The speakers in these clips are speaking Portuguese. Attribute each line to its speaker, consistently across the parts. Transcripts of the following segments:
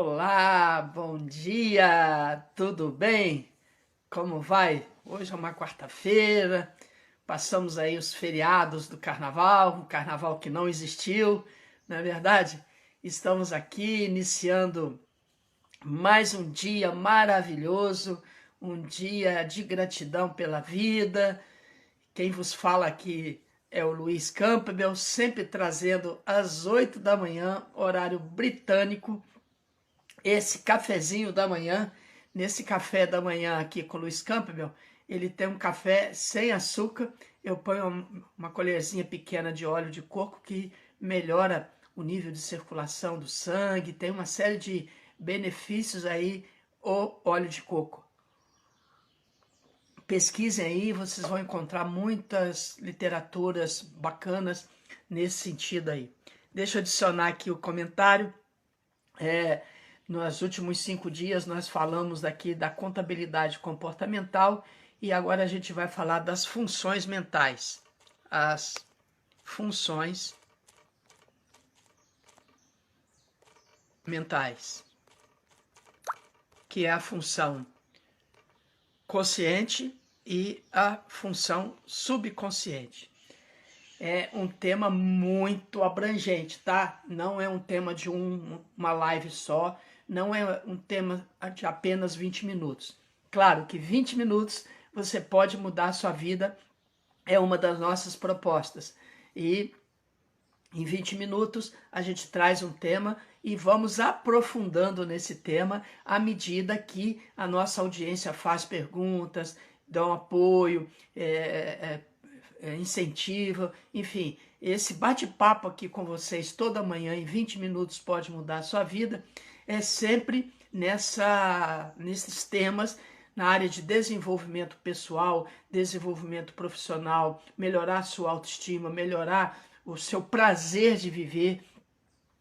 Speaker 1: Olá, bom dia, tudo bem? Como vai? Hoje é uma quarta-feira, passamos aí os feriados do carnaval, o carnaval que não existiu, não é verdade? Estamos aqui iniciando mais um dia maravilhoso, um dia de gratidão pela vida. Quem vos fala aqui é o Luiz Campbell, sempre trazendo às 8 da manhã, horário britânico, esse cafezinho da manhã. Nesse café da manhã aqui com o Luiz Campbell, ele tem um café sem açúcar. Eu ponho uma colherzinha pequena de óleo de coco que melhora o nível de circulação do sangue, tem uma série de benefícios aí o óleo de coco. Pesquisem aí, vocês vão encontrar muitas literaturas bacanas nesse sentido aí. Deixa eu adicionar aqui o comentário. Nos últimos 5 dias nós falamos aqui da contabilidade comportamental e agora a gente vai falar das funções mentais. As funções mentais, que é a função consciente e a função subconsciente. É um tema muito abrangente, tá? Não é um tema de uma live só, não é um tema de apenas 20 minutos. Claro que 20 minutos você pode mudar a sua vida, é uma das nossas propostas. E em 20 minutos a gente traz um tema e vamos aprofundando nesse tema à medida que a nossa audiência faz perguntas, dá um apoio, incentiva, enfim. Esse bate-papo aqui com vocês toda manhã em 20 minutos pode mudar a sua vida, é sempre nesses temas na área de desenvolvimento pessoal, desenvolvimento profissional, melhorar a sua autoestima, melhorar o seu prazer de viver.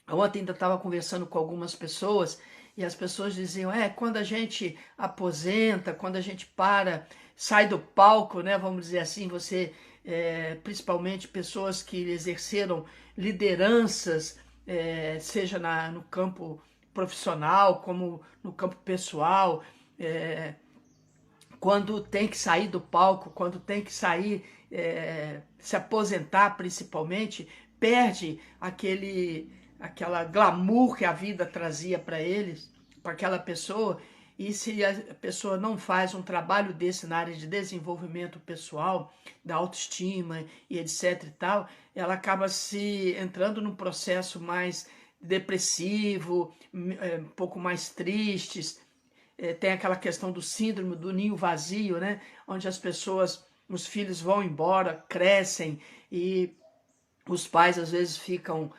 Speaker 1: Ontem ainda estava conversando com algumas pessoas e as pessoas diziam, quando a gente aposenta, quando a gente sai do palco, né, vamos dizer assim, principalmente pessoas que exerceram lideranças, seja no campo profissional, como no campo pessoal, quando tem que sair do palco, quando tem que sair, se aposentar principalmente, perde aquela glamour que a vida trazia para eles, para aquela pessoa. E se a pessoa não faz um trabalho desse na área de desenvolvimento pessoal, da autoestima e etc e tal, ela acaba se entrando num processo mais depressivo, um pouco mais tristes. Tem aquela questão do síndrome do ninho vazio, né? Onde os filhos vão embora, crescem e os pais às vezes ficam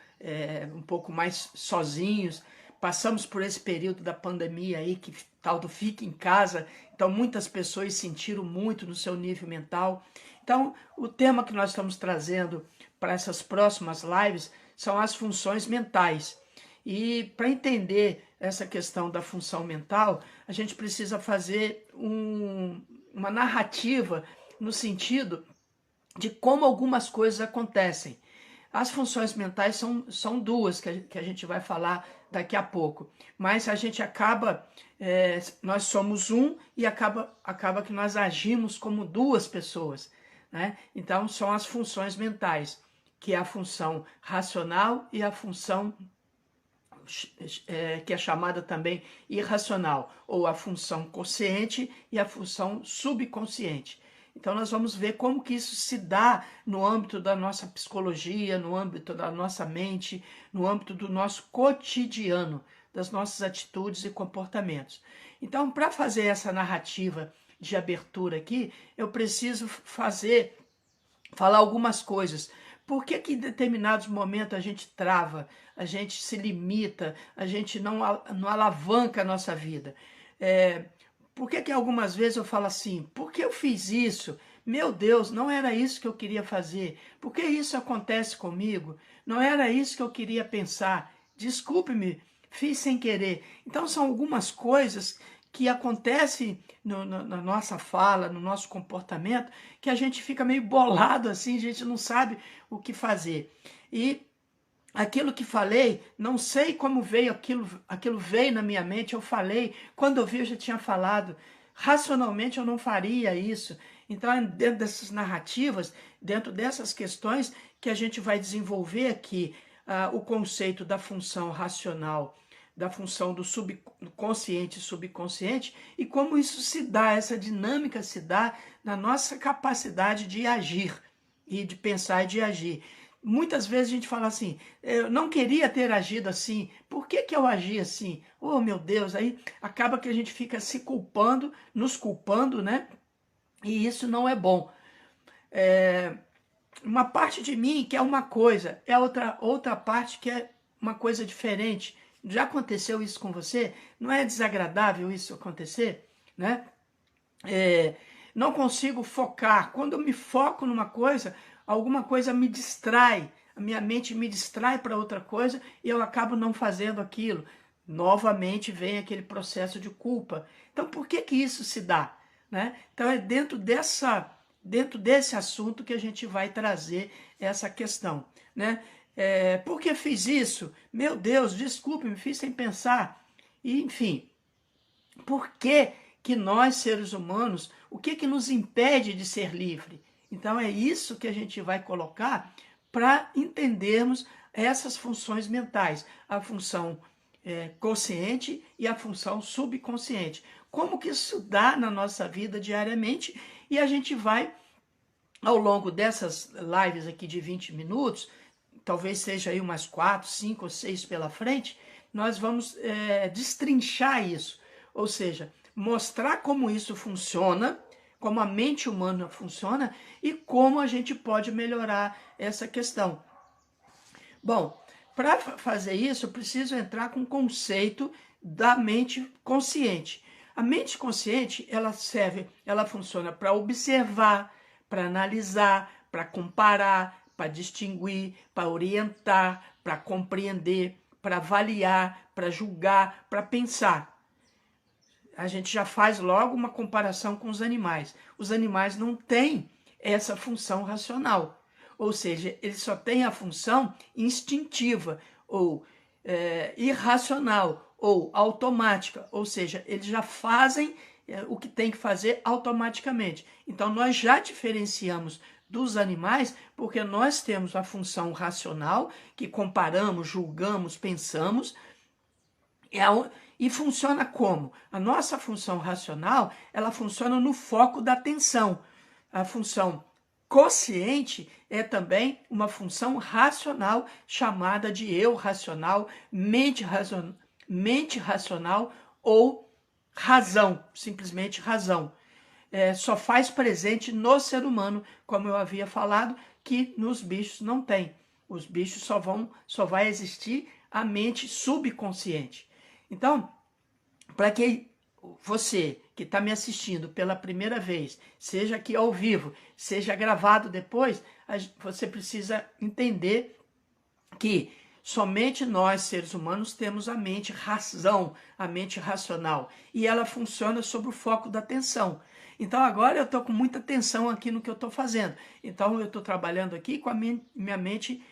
Speaker 1: um pouco mais sozinhos. Passamos por esse período da pandemia aí, que tal do fica em casa, então muitas pessoas sentiram muito no seu nível mental. Então, o tema que nós estamos trazendo para essas próximas lives são as funções mentais. E para entender essa questão da função mental, a gente precisa fazer uma narrativa no sentido de como algumas coisas acontecem. As funções mentais são duas que a gente vai falar daqui a pouco, mas a gente nós somos um e acaba que nós agimos como duas pessoas, né? Então são as funções mentais, que é a função racional e a função que é chamada também irracional, ou a função consciente e a função subconsciente. Então nós vamos ver como que isso se dá no âmbito da nossa psicologia, no âmbito da nossa mente, no âmbito do nosso cotidiano, das nossas atitudes e comportamentos. Então, para fazer essa narrativa de abertura aqui, eu preciso falar algumas coisas. Por que em determinados momentos a gente trava, a gente se limita, a gente não alavanca a nossa vida? Por que algumas vezes eu falo assim, por que eu fiz isso? Meu Deus, não era isso que eu queria fazer. Por que isso acontece comigo? Não era isso que eu queria pensar. Desculpe-me, fiz sem querer. Então são algumas coisas que acontecem na nossa fala, no nosso comportamento, que a gente fica meio bolado assim, a gente não sabe o que fazer. E aquilo que falei, não sei como veio aquilo veio na minha mente, eu falei, quando eu vi eu já tinha falado, racionalmente eu não faria isso. Então é dentro dessas narrativas, dentro dessas questões que a gente vai desenvolver aqui o conceito da função racional, da função do subconsciente e subconsciente, e como isso se dá, essa dinâmica se dá na nossa capacidade de agir, e de pensar e de agir. Muitas vezes a gente fala assim, eu não queria ter agido assim, por que que eu agi assim? Oh, meu Deus, aí acaba que a gente fica se culpando, nos culpando, né? E isso não é bom. Uma parte de mim quer uma coisa, é outra parte que é uma coisa diferente. Já aconteceu isso com você? Não é desagradável isso acontecer, né? Não consigo focar. Quando eu me foco numa coisa, alguma coisa me distrai, a minha mente me distrai para outra coisa e eu acabo não fazendo aquilo. Novamente vem aquele processo de culpa. Então, por que que isso se dá? Né? Então, é dentro desse assunto que a gente vai trazer essa questão. Né? Por que fiz isso? Meu Deus, desculpe, me fiz sem pensar. E, enfim, por que que nós, seres humanos, o que que nos impede de ser livre? Então é isso que a gente vai colocar para entendermos essas funções mentais, a função consciente e a função subconsciente. Como que isso dá na nossa vida diariamente, e a gente vai, ao longo dessas lives aqui de 20 minutos, talvez seja aí umas 4, 5 ou 6 pela frente, nós vamos destrinchar isso, ou seja, mostrar como isso funciona, como a mente humana funciona e como a gente pode melhorar essa questão. Bom, para fazer isso, eu preciso entrar com o conceito da mente consciente. A mente consciente, ela funciona para observar, para analisar, para comparar, para distinguir, para orientar, para compreender, para avaliar, para julgar, para pensar. A gente já faz logo uma comparação com os animais. Os animais não têm essa função racional, ou seja, eles só têm a função instintiva, ou irracional, ou automática, ou seja, eles já fazem o que tem que fazer automaticamente. Então nós já diferenciamos dos animais porque nós temos a função racional, que comparamos, julgamos, pensamos, e funciona como? A nossa função racional, ela funciona no foco da atenção. A função consciente é também uma função racional, chamada de eu racional, mente racional ou razão, simplesmente razão. Só faz presente no ser humano, como eu havia falado, que nos bichos não tem. Os bichos só vai existir a mente subconsciente. Então, para que você que está me assistindo pela primeira vez, seja aqui ao vivo, seja gravado depois, você precisa entender que somente nós, seres humanos, temos a mente razão, a mente racional, e ela funciona sobre o foco da atenção. Então agora eu estou com muita atenção aqui no que eu estou fazendo. Então eu estou trabalhando aqui com a minha mente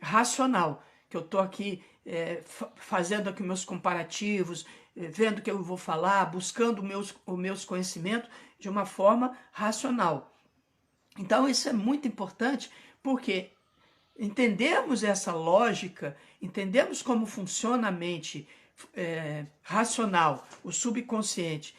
Speaker 1: racional, que eu estou aqui fazendo aqui meus comparativos, vendo o que eu vou falar, buscando os meus conhecimentos de uma forma racional. Então isso é muito importante, porque entendermos essa lógica, entendemos como funciona a mente racional, o subconsciente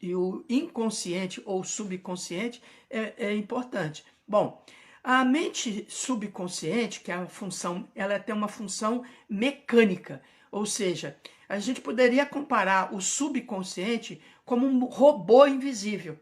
Speaker 1: e o inconsciente ou subconsciente é importante. Bom, a mente subconsciente, que é a função, ela tem uma função mecânica, ou seja, a gente poderia comparar o subconsciente como um robô invisível.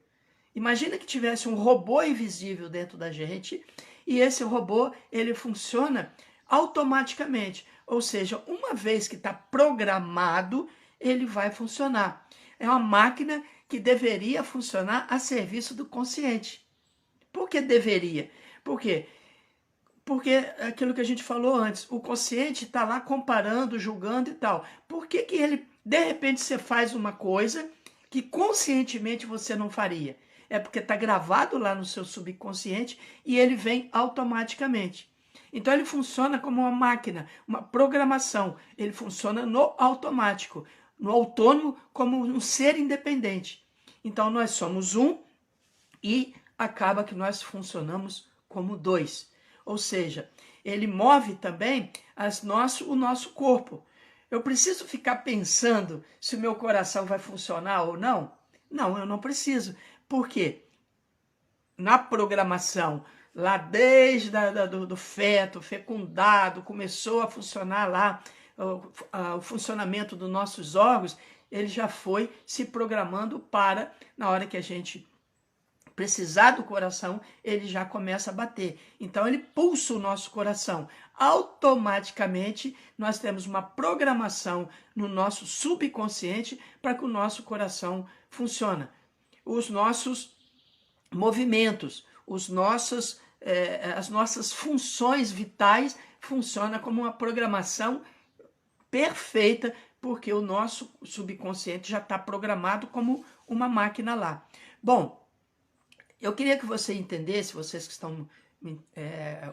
Speaker 1: Imagina que tivesse um robô invisível dentro da gente e esse robô ele funciona automaticamente, ou seja, uma vez que está programado, ele vai funcionar. É uma máquina que deveria funcionar a serviço do consciente. Por que deveria? Por quê? Porque aquilo que a gente falou antes, o consciente está lá comparando, julgando e tal. Por que que ele, de repente, você faz uma coisa que conscientemente você não faria? É porque está gravado lá no seu subconsciente e ele vem automaticamente. Então ele funciona como uma máquina, uma programação. Ele funciona no automático, no autônomo, como um ser independente. Então nós somos um e acaba que nós funcionamos como dois. Ou seja, ele move também o nosso corpo. Eu preciso ficar pensando se o meu coração vai funcionar ou não? Não, eu não preciso. Por quê? Na programação, lá desde do feto, fecundado, começou a funcionar lá o funcionamento dos nossos órgãos, ele já foi se programando para, na hora que a gente precisar do coração, ele já começa a bater. Então ele pulsa o nosso coração. Automaticamente nós temos uma programação no nosso subconsciente para que o nosso coração funcione. Os nossos movimentos, as nossas funções vitais funcionam como uma programação perfeita, porque o nosso subconsciente já está programado como uma máquina lá. Bom, eu queria que você entendesse, vocês que estão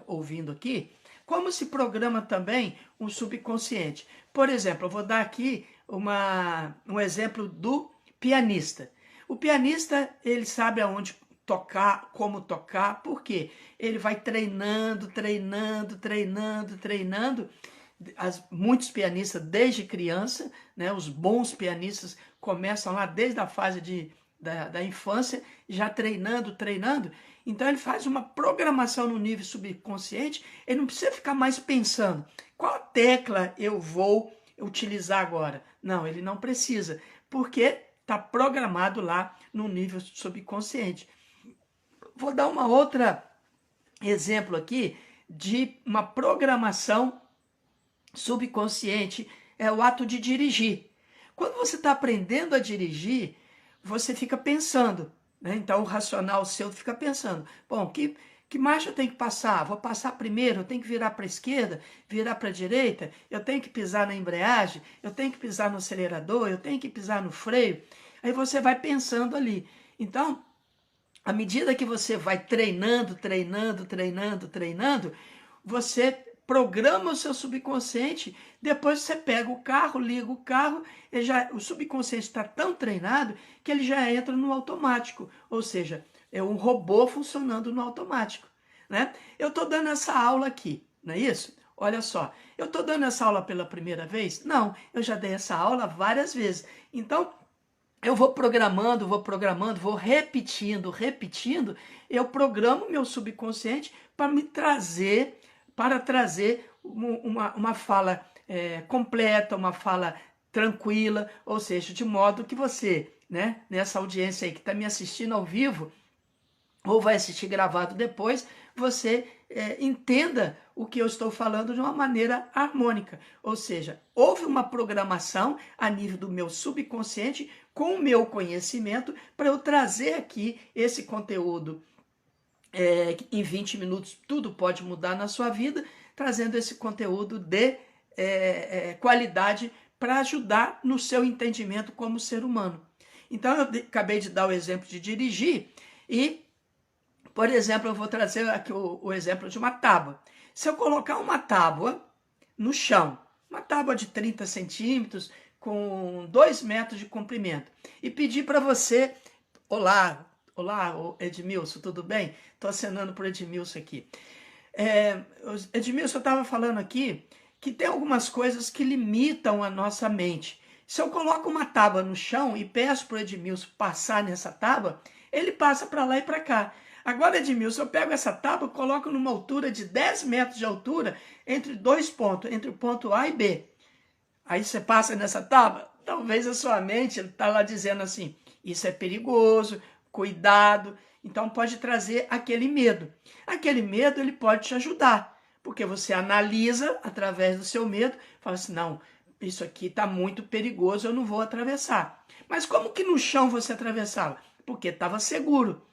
Speaker 1: ouvindo aqui, como se programa também um subconsciente. Por exemplo, eu vou dar aqui um exemplo do pianista. O pianista, ele sabe aonde tocar, como tocar, por quê? Ele vai treinando. Muitos pianistas desde criança, né, os bons pianistas começam lá desde a fase da infância, já treinando. Então ele faz uma programação no nível subconsciente, ele não precisa ficar mais pensando, qual tecla eu vou utilizar agora? Não, ele não precisa, porque está programado lá no nível subconsciente. Vou dar uma outra exemplo aqui de uma programação subconsciente, é o ato de dirigir. Quando você está aprendendo a dirigir, você fica pensando, né? Então o racional seu fica pensando, bom, que marcha eu tenho que passar? Vou passar primeiro, eu tenho que virar para a esquerda, virar para a direita, eu tenho que pisar na embreagem, eu tenho que pisar no acelerador, eu tenho que pisar no freio. Aí você vai pensando ali. Então, à medida que você vai treinando, você programa o seu subconsciente, depois você pega o carro, liga o carro, o subconsciente está tão treinado que ele já entra no automático, ou seja, é um robô funcionando no automático, né? Eu estou dando essa aula aqui, não é isso? Olha só, eu estou dando essa aula pela primeira vez? Não, eu já dei essa aula várias vezes. Então, eu vou programando, vou repetindo, eu programo meu subconsciente para trazer uma fala completa, uma fala tranquila, ou seja, de modo que você, né, nessa audiência aí que está me assistindo ao vivo, ou vai assistir gravado depois, você entenda o que eu estou falando de uma maneira harmônica. Ou seja, houve uma programação a nível do meu subconsciente com o meu conhecimento para eu trazer aqui esse conteúdo em 20 minutos. Tudo pode mudar na sua vida, trazendo esse conteúdo de qualidade para ajudar no seu entendimento como ser humano. Então, eu acabei de dar o exemplo de dirigir e, por exemplo, eu vou trazer aqui o exemplo de uma tábua. Se eu colocar uma tábua no chão, uma tábua de 30 centímetros, com 2 metros de comprimento, e pedir para você, olá Edmilson, tudo bem? Estou acenando para o Edmilson aqui. Edmilson, eu estava falando aqui que tem algumas coisas que limitam a nossa mente. Se eu coloco uma tábua no chão e peço para o Edmilson passar nessa tábua, ele passa para lá e para cá. Agora, Edmilson, eu pego essa tábua e coloco numa altura de 10 metros de altura entre 2 pontos, entre o ponto A e B. Aí você passa nessa tábua, talvez a sua mente está lá dizendo assim, isso é perigoso, cuidado. Então pode trazer aquele medo. Aquele medo ele pode te ajudar, porque você analisa através do seu medo, fala assim, não, isso aqui está muito perigoso, eu não vou atravessar. Mas como que no chão você atravessava? Porque estava seguro.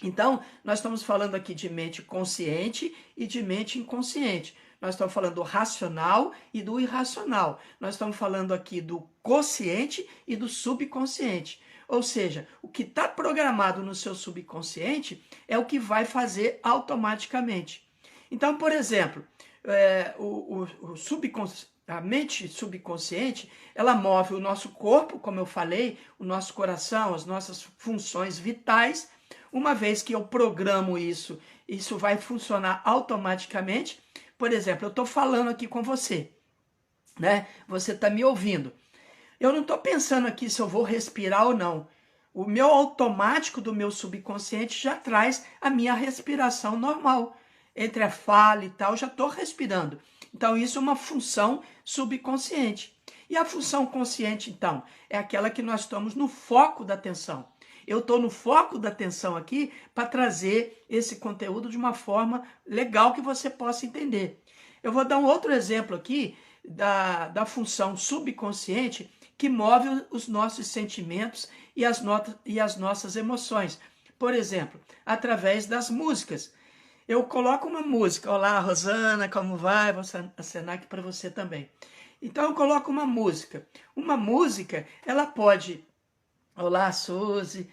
Speaker 1: Então, nós estamos falando aqui de mente consciente e de mente inconsciente. Nós estamos falando do racional e do irracional. Nós estamos falando aqui do consciente e do subconsciente. Ou seja, o que está programado no seu subconsciente é o que vai fazer automaticamente. Então, por exemplo, a mente subconsciente, ela move o nosso corpo, como eu falei, o nosso coração, as nossas funções vitais. Uma vez que eu programo isso, isso vai funcionar automaticamente. Por exemplo, eu estou falando aqui com você, né? Você está me ouvindo. Eu não estou pensando aqui se eu vou respirar ou não. O meu automático do meu subconsciente já traz a minha respiração normal. Entre a fala e tal, já estou respirando. Então, isso é uma função subconsciente. E a função consciente, então, é aquela que nós estamos no foco da atenção. Eu estou no foco da atenção aqui para trazer esse conteúdo de uma forma legal que você possa entender. Eu vou dar um outro exemplo aqui da função subconsciente que move os nossos sentimentos e as nossas emoções. Por exemplo, através das músicas. Eu coloco uma música. Olá, Rosana, como vai? Vou acenar aqui para você também. Então, eu coloco uma música. Uma música, ela pode... Olá, Suzy.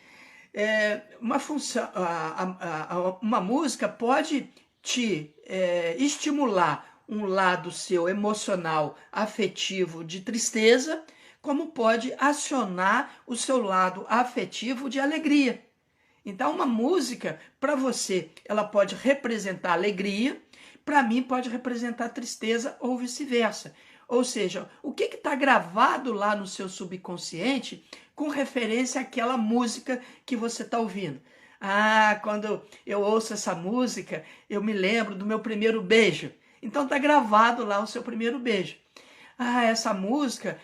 Speaker 1: Uma música pode te estimular um lado seu emocional, afetivo, de tristeza, como pode acionar o seu lado afetivo de alegria. Então, uma música, para você, ela pode representar alegria, para mim pode representar tristeza ou vice-versa. Ou seja, o que está gravado lá no seu subconsciente com referência àquela música que você está ouvindo. Ah, quando eu ouço essa música, eu me lembro do meu primeiro beijo. Então está gravado lá o seu primeiro beijo. Ah, essa música,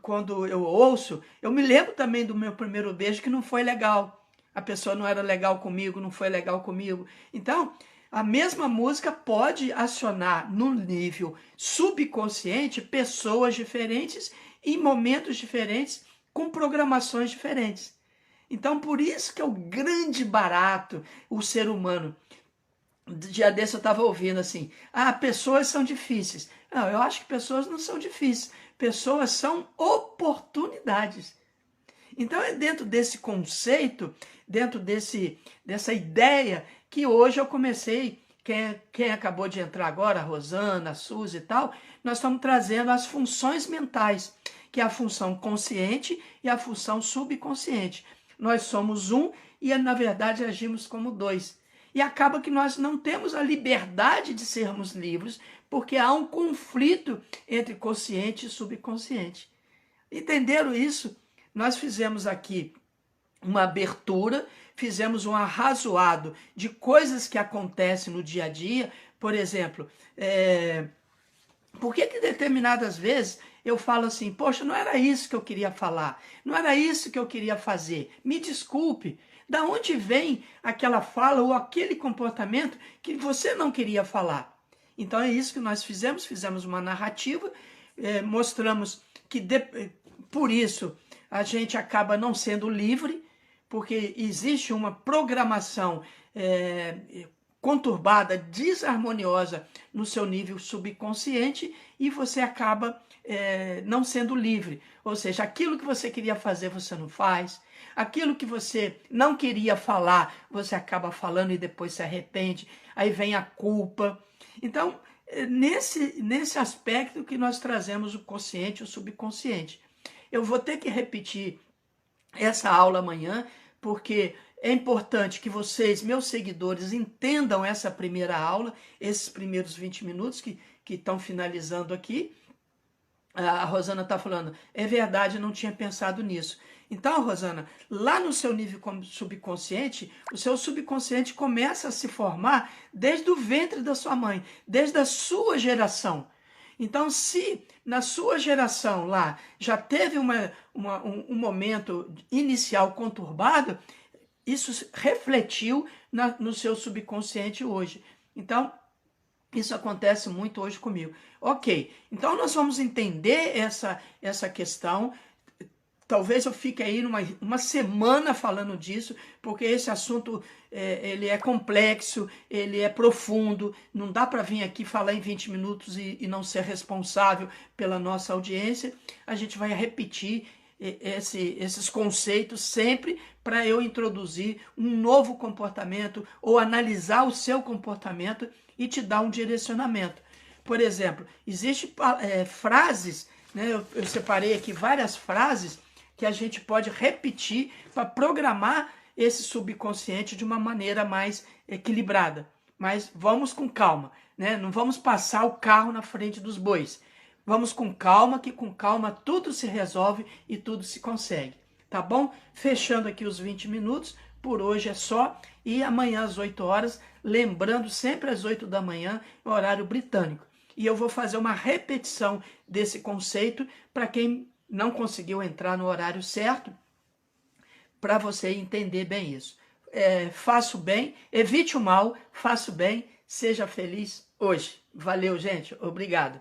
Speaker 1: quando eu ouço, eu me lembro também do meu primeiro beijo que não foi legal. A pessoa não era legal comigo, não foi legal comigo. Então, a mesma música pode acionar no nível subconsciente pessoas diferentes em momentos diferentes, com programações diferentes. Então, por isso que é o grande barato o ser humano. Dia desse eu estava ouvindo assim, pessoas são difíceis. Não, eu acho que pessoas não são difíceis. Pessoas são oportunidades. Então é dentro desse conceito, dentro dessa ideia, que hoje eu comecei, quem acabou de entrar agora, a Rosana, a Suzy e tal, nós estamos trazendo as funções mentais, que é a função consciente e a função subconsciente. Nós somos um e, na verdade, agimos como dois. E acaba que nós não temos a liberdade de sermos livres, porque há um conflito entre consciente e subconsciente. Entenderam isso? Nós fizemos aqui uma abertura, fizemos um arrazoado de coisas que acontecem no dia a dia. Por exemplo, por que determinadas vezes eu falo assim, poxa, não era isso que eu queria falar, não era isso que eu queria fazer, me desculpe. Da onde vem aquela fala ou aquele comportamento que você não queria falar? Então é isso que nós fizemos uma narrativa, mostramos que por isso a gente acaba não sendo livre, porque existe uma programação conturbada, desarmoniosa no seu nível subconsciente e você acaba não sendo livre. Ou seja, aquilo que você queria fazer, você não faz. Aquilo que você não queria falar, você acaba falando e depois se arrepende. Aí vem a culpa. Então, nesse aspecto que nós trazemos o consciente e o subconsciente. Eu vou ter que repetir essa aula amanhã, porque é importante que vocês, meus seguidores, entendam essa primeira aula, esses primeiros 20 minutos que estão finalizando aqui. A Rosana está falando, é verdade, eu não tinha pensado nisso. Então, Rosana, lá no seu nível subconsciente, o seu subconsciente começa a se formar desde o ventre da sua mãe, desde a sua geração. Então, se na sua geração lá já teve um momento inicial conturbado, isso refletiu no seu subconsciente hoje. Então, isso acontece muito hoje comigo. Ok, então nós vamos entender essa questão. Talvez eu fique aí uma semana falando disso, porque esse assunto ele é complexo, ele é profundo, não dá para vir aqui falar em 20 minutos e não ser responsável pela nossa audiência. A gente vai repetir esses conceitos sempre para eu introduzir um novo comportamento ou analisar o seu comportamento e te dar um direcionamento. Por exemplo, existem frases, né? Eu separei aqui várias frases que a gente pode repetir para programar esse subconsciente de uma maneira mais equilibrada. Mas vamos com calma, né? Não vamos passar o carro na frente dos bois. Vamos com calma, que com calma tudo se resolve e tudo se consegue. Tá bom? Fechando aqui os 20 minutos, por hoje é só. E amanhã às 8 horas, lembrando sempre às 8 da manhã, horário britânico. E eu vou fazer uma repetição desse conceito para quem não conseguiu entrar no horário certo, para você entender bem isso. Faça o bem, evite o mal, faça o bem, seja feliz hoje. Valeu, gente. Obrigado.